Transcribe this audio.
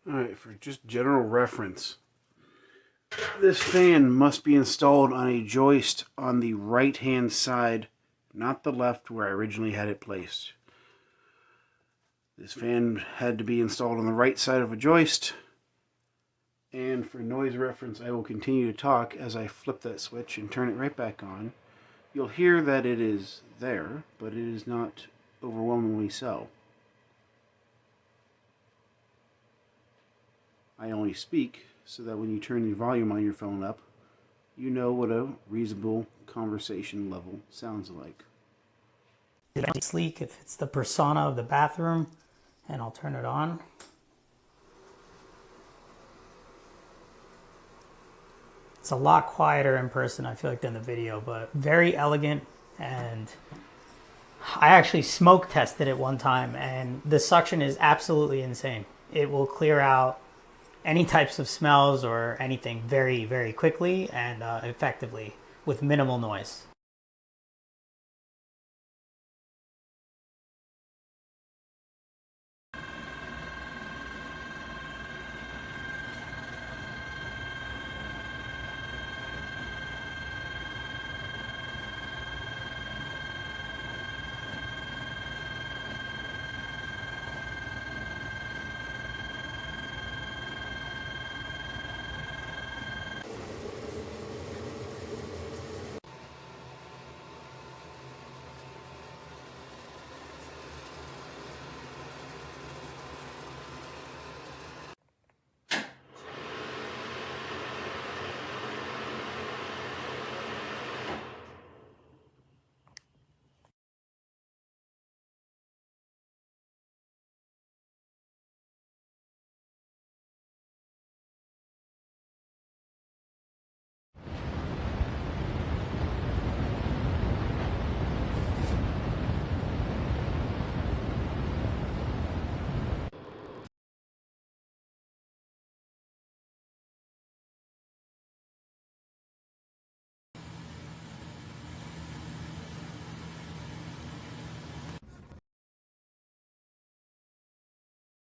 Alright, for just general reference, this fan must be installed on a joist on the right hand side, not the left where I originally had it placed. This fan had to be installed on the right side of a joist, and for noise reference I will continue to talk as I flip that switch and turn it right back on. You'll hear that it is there, but it is not overwhelmingly so. I only speak so that when you turn the volume on your phone up, you know what a reasonable conversation level sounds like. It's sleek if it's the persona of the bathroom, and I'll turn it on. It's a lot quieter in person, I feel like, than the video, but very elegant. And I actually smoke tested it one time, and the suction is absolutely insane. It will clear out any types of smells or anything very, very quickly and effectively with minimal noise.